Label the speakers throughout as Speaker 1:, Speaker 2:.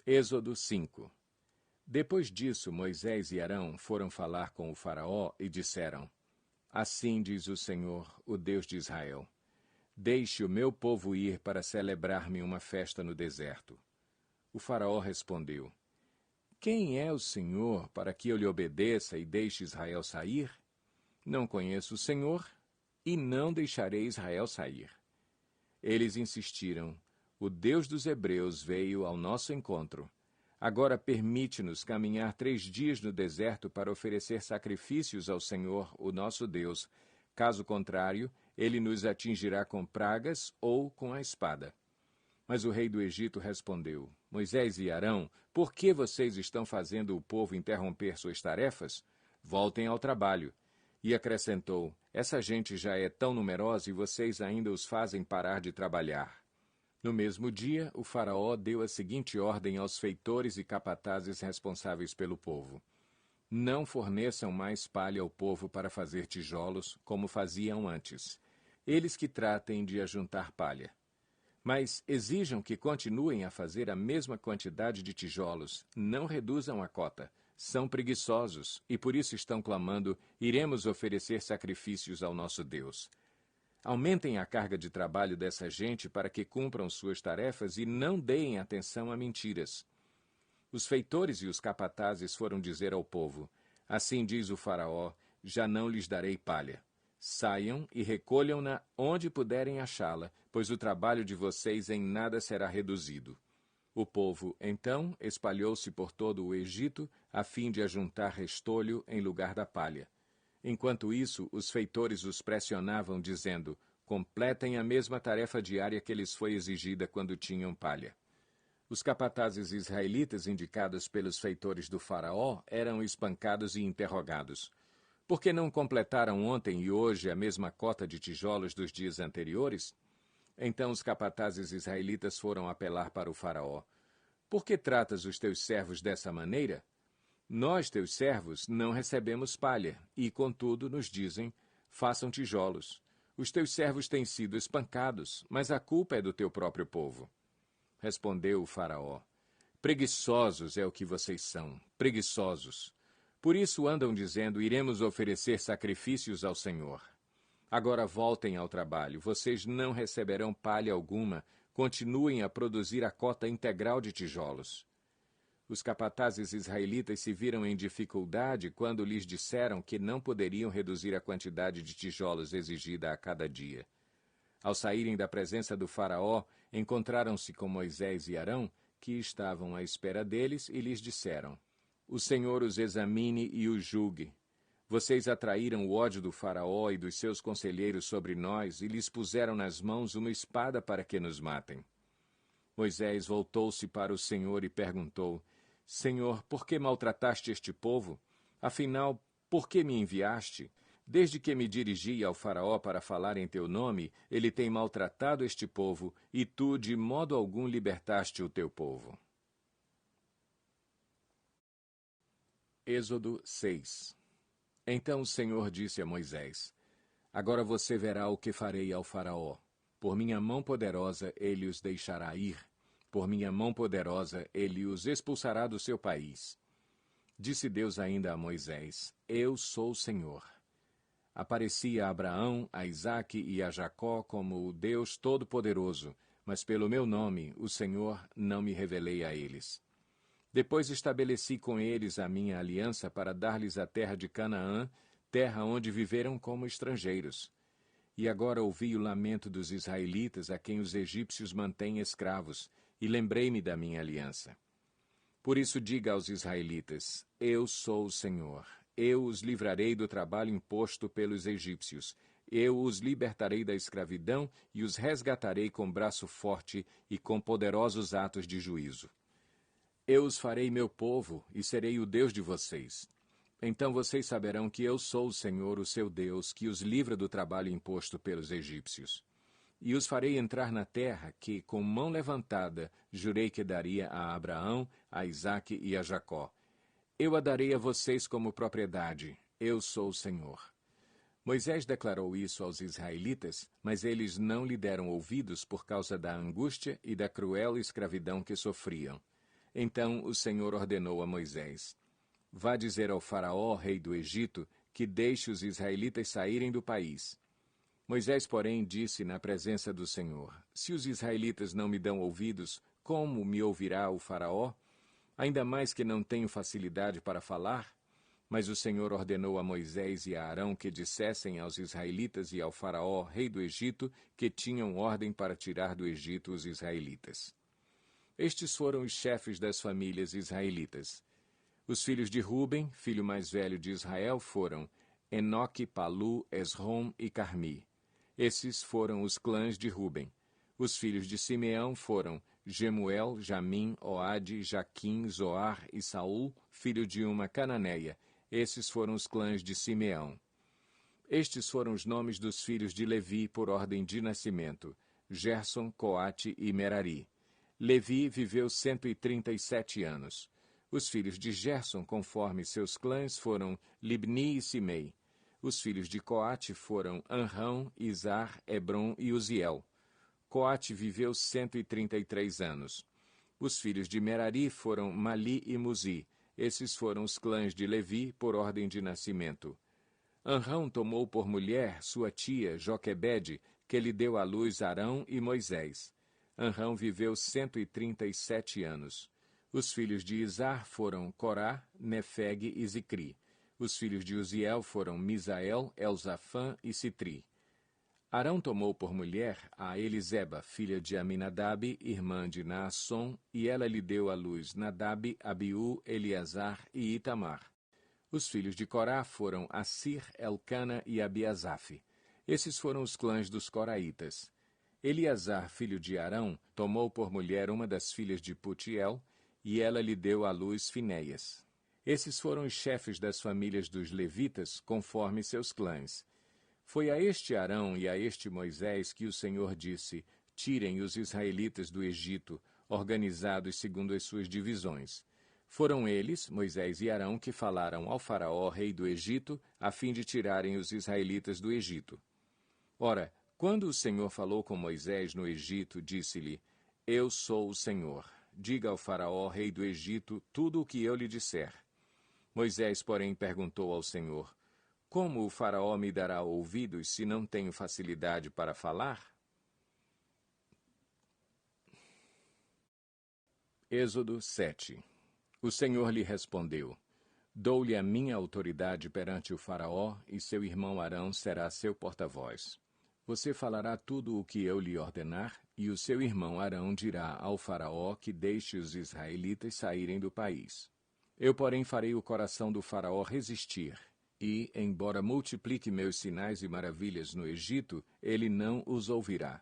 Speaker 1: Êxodo 5. Depois disso, Moisés e Arão foram falar com o faraó e disseram: Assim diz o Senhor, o Deus de Israel: Deixe o meu povo ir para celebrar-me uma festa no deserto. O faraó respondeu: Quem é o Senhor para que eu lhe obedeça e deixe Israel sair? Não conheço o Senhor e não deixarei Israel sair. Eles insistiram: O Deus dos Hebreus veio ao nosso encontro. Agora permite-nos caminhar 3 dias no deserto para oferecer sacrifícios ao Senhor, o nosso Deus. Caso contrário, ele nos atingirá com pragas ou com a espada. Mas o rei do Egito respondeu: Moisés e Arão, por que vocês estão fazendo o povo interromper suas tarefas? Voltem ao trabalho. E acrescentou: Essa gente já é tão numerosa e vocês ainda os fazem parar de trabalhar. No mesmo dia, o faraó deu a seguinte ordem aos feitores e capatazes responsáveis pelo povo: Não forneçam mais palha ao povo para fazer tijolos, como faziam antes. Eles que tratem de ajuntar palha. Mas exijam que continuem a fazer a mesma quantidade de tijolos, não reduzam a cota. São preguiçosos e por isso estão clamando: Iremos oferecer sacrifícios ao nosso Deus. Aumentem a carga de trabalho dessa gente para que cumpram suas tarefas e não deem atenção a mentiras. Os feitores e os capatazes foram dizer ao povo: Assim diz o faraó, já não lhes darei palha. Saiam e recolham-na onde puderem achá-la, pois o trabalho de vocês em nada será reduzido. O povo, então, espalhou-se por todo o Egito, a fim de ajuntar restolho em lugar da palha. Enquanto isso, os feitores os pressionavam, dizendo: Completem a mesma tarefa diária que lhes foi exigida quando tinham palha. Os capatazes israelitas indicados pelos feitores do faraó eram espancados e interrogados. Por que não completaram ontem e hoje a mesma cota de tijolos dos dias anteriores? Então os capatazes israelitas foram apelar para o faraó: Por que tratas os teus servos dessa maneira? Nós, teus servos, não recebemos palha, e, contudo, nos dizem: Façam tijolos. Os teus servos têm sido espancados, mas a culpa é do teu próprio povo. Respondeu o faraó: Preguiçosos é o que vocês são, preguiçosos. Por isso andam dizendo: Iremos oferecer sacrifícios ao Senhor. Agora voltem ao trabalho, vocês não receberão palha alguma, continuem a produzir a cota integral de tijolos. Os capatazes israelitas se viram em dificuldade quando lhes disseram que não poderiam reduzir a quantidade de tijolos exigida a cada dia. Ao saírem da presença do faraó, encontraram-se com Moisés e Arão, que estavam à espera deles, e lhes disseram: O Senhor os examine e os julgue. Vocês atraíram o ódio do faraó e dos seus conselheiros sobre nós e lhes puseram nas mãos uma espada para que nos matem. Moisés voltou-se para o Senhor e perguntou: Senhor, por que maltrataste este povo? Afinal, por que me enviaste? Desde que me dirigi ao faraó para falar em teu nome, ele tem maltratado este povo, e tu de modo algum libertaste o teu povo. Êxodo 6. Então o Senhor disse a Moisés: Agora você verá o que farei ao faraó. Por minha mão poderosa ele os deixará ir. Por minha mão poderosa ele os expulsará do seu país. Disse Deus ainda a Moisés: Eu sou o Senhor. Apareci a Abraão, a Isaque e a Jacó como o Deus Todo-Poderoso, mas pelo meu nome, o Senhor, não me revelei a eles. Depois estabeleci com eles a minha aliança para dar-lhes a terra de Canaã, terra onde viveram como estrangeiros. E agora ouvi o lamento dos israelitas a quem os egípcios mantêm escravos, e lembrei-me da minha aliança. Por isso diga aos israelitas: Eu sou o Senhor. Eu os livrarei do trabalho imposto pelos egípcios. Eu os libertarei da escravidão e os resgatarei com braço forte e com poderosos atos de juízo. Eu os farei meu povo e serei o Deus de vocês. Então vocês saberão que eu sou o Senhor, o seu Deus, que os livra do trabalho imposto pelos egípcios. E os farei entrar na terra que, com mão levantada, jurei que daria a Abraão, a Isaque e a Jacó. Eu a darei a vocês como propriedade. Eu sou o Senhor. Moisés declarou isso aos israelitas, mas eles não lhe deram ouvidos por causa da angústia e da cruel escravidão que sofriam. Então o Senhor ordenou a Moisés: Vá dizer ao Faraó, rei do Egito, que deixe os israelitas saírem do país. Moisés, porém, disse na presença do Senhor: Se os israelitas não me dão ouvidos, como me ouvirá o Faraó? Ainda mais que não tenho facilidade para falar? Mas o Senhor ordenou a Moisés e a Arão que dissessem aos israelitas e ao Faraó, rei do Egito, que tinham ordem para tirar do Egito os israelitas. Estes foram os chefes das famílias israelitas. Os filhos de Ruben, filho mais velho de Israel, foram Enoque, Palu, Esrom e Carmi. Esses foram os clãs de Ruben. Os filhos de Simeão foram Gemuel, Jamim, Oade, Jaquim, Zoar e Saul, filho de uma cananeia. Esses foram os clãs de Simeão. Estes foram os nomes dos filhos de Levi por ordem de nascimento: Gerson, Coate e Merari. Levi viveu 137 anos. Os filhos de Gerson, conforme seus clãs, foram Libni e Simei. Os filhos de Coate foram Anrão, Izar, Hebron e Uziel. Coate viveu 133 anos. Os filhos de Merari foram Mali e Muzi. Esses foram os clãs de Levi, por ordem de nascimento. Anrão tomou por mulher sua tia Joquebede, que lhe deu à luz Arão e Moisés. Anrão viveu 137 anos. Os filhos de Izar foram Corá, Nefeg e Zicri. Os filhos de Uziel foram Misael, Elzafã e Citri. Arão tomou por mulher a Eliseba, filha de Aminadab, irmã de Naasson, e ela lhe deu à luz Nadab, Abiú, Eleazar e Itamar. Os filhos de Corá foram Assir, Elcana e Abiasaf. Esses foram os clãs dos coraitas. Eleazar, filho de Arão, tomou por mulher uma das filhas de Putiel, e ela lhe deu à luz Finéias. Esses foram os chefes das famílias dos levitas, conforme seus clãs. Foi a este Arão e a este Moisés que o Senhor disse: Tirem os israelitas do Egito, organizados segundo as suas divisões. Foram eles, Moisés e Arão, que falaram ao Faraó, rei do Egito, a fim de tirarem os israelitas do Egito. Ora, quando o Senhor falou com Moisés no Egito, disse-lhe: Eu sou o Senhor. Diga ao Faraó, rei do Egito, tudo o que eu lhe disser. Moisés, porém, perguntou ao Senhor: Como o Faraó me dará ouvidos se não tenho facilidade para falar? Êxodo 7. O Senhor lhe respondeu: Dou-lhe a minha autoridade perante o Faraó, e seu irmão Arão será seu porta-voz. Você falará tudo o que eu lhe ordenar, e o seu irmão Arão dirá ao Faraó que deixe os israelitas saírem do país. Eu, porém, farei o coração do Faraó resistir, e, embora multiplique meus sinais e maravilhas no Egito, ele não os ouvirá.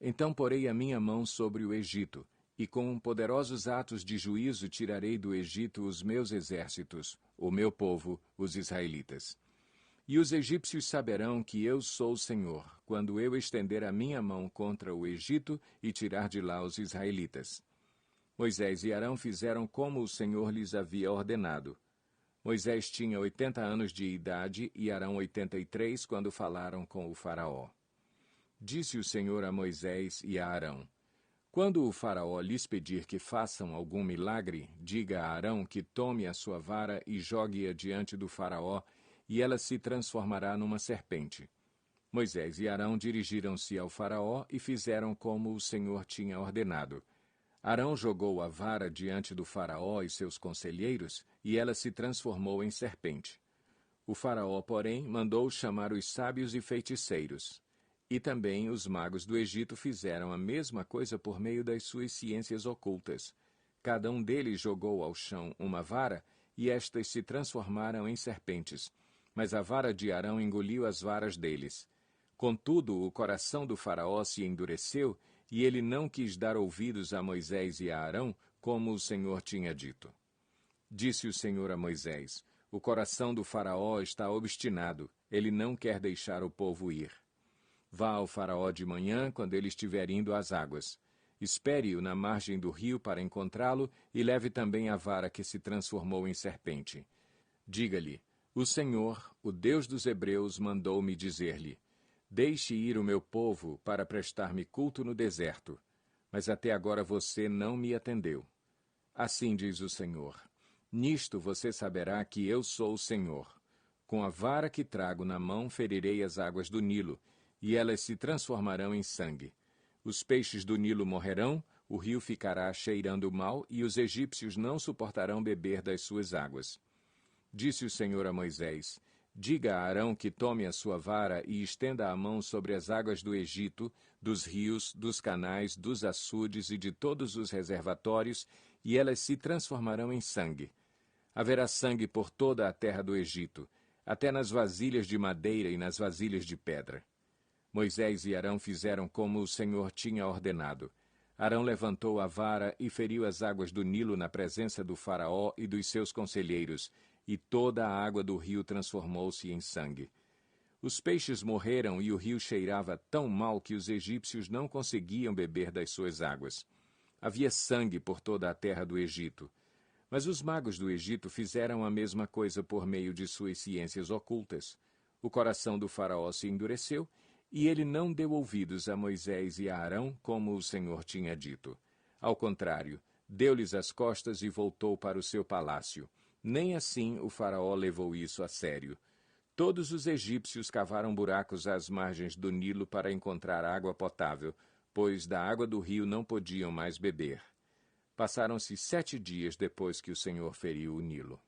Speaker 1: Então porei a minha mão sobre o Egito, e com poderosos atos de juízo tirarei do Egito os meus exércitos, o meu povo, os israelitas. E os egípcios saberão que eu sou o Senhor, quando eu estender a minha mão contra o Egito e tirar de lá os israelitas. Moisés e Arão fizeram como o Senhor lhes havia ordenado. Moisés tinha 80 anos de idade e Arão 83 quando falaram com o Faraó. Disse o Senhor a Moisés e a Arão: Quando o Faraó lhes pedir que façam algum milagre, diga a Arão que tome a sua vara e jogue-a diante do Faraó, e ela se transformará numa serpente. Moisés e Arão dirigiram-se ao Faraó e fizeram como o Senhor tinha ordenado. Arão jogou a vara diante do Faraó e seus conselheiros, e ela se transformou em serpente. O Faraó, porém, mandou chamar os sábios e feiticeiros. E também os magos do Egito fizeram a mesma coisa por meio das suas ciências ocultas. Cada um deles jogou ao chão uma vara, e estas se transformaram em serpentes. Mas a vara de Arão engoliu as varas deles. Contudo, o coração do Faraó se endureceu, e ele não quis dar ouvidos a Moisés e a Arão, como o Senhor tinha dito. Disse o Senhor a Moisés: O coração do Faraó está obstinado, ele não quer deixar o povo ir. Vá ao Faraó de manhã, quando ele estiver indo às águas. Espere-o na margem do rio para encontrá-lo, e leve também a vara que se transformou em serpente. Diga-lhe: O Senhor, o Deus dos Hebreus, mandou-me dizer-lhe: Deixe ir o meu povo para prestar-me culto no deserto. Mas até agora você não me atendeu. Assim diz o Senhor: nisto você saberá que eu sou o Senhor. Com a vara que trago na mão ferirei as águas do Nilo, e elas se transformarão em sangue. Os peixes do Nilo morrerão, o rio ficará cheirando mal, e os egípcios não suportarão beber das suas águas. Disse o Senhor a Moisés: diga a Arão que tome a sua vara e estenda a mão sobre as águas do Egito, dos rios, dos canais, dos açudes e de todos os reservatórios, e elas se transformarão em sangue. Haverá sangue por toda a terra do Egito, até nas vasilhas de madeira e nas vasilhas de pedra. Moisés e Arão fizeram como o Senhor tinha ordenado. Arão levantou a vara e feriu as águas do Nilo na presença do Faraó e dos seus conselheiros, e toda a água do rio transformou-se em sangue. Os peixes morreram e o rio cheirava tão mal que os egípcios não conseguiam beber das suas águas. Havia sangue por toda a terra do Egito. Mas os magos do Egito fizeram a mesma coisa por meio de suas ciências ocultas. O coração do Faraó se endureceu, e ele não deu ouvidos a Moisés e a Arão, como o Senhor tinha dito. Ao contrário, deu-lhes as costas e voltou para o seu palácio. Nem assim o Faraó levou isso a sério. Todos os egípcios cavaram buracos às margens do Nilo para encontrar água potável, pois da água do rio não podiam mais beber. Passaram-se 7 dias depois que o Senhor feriu o Nilo.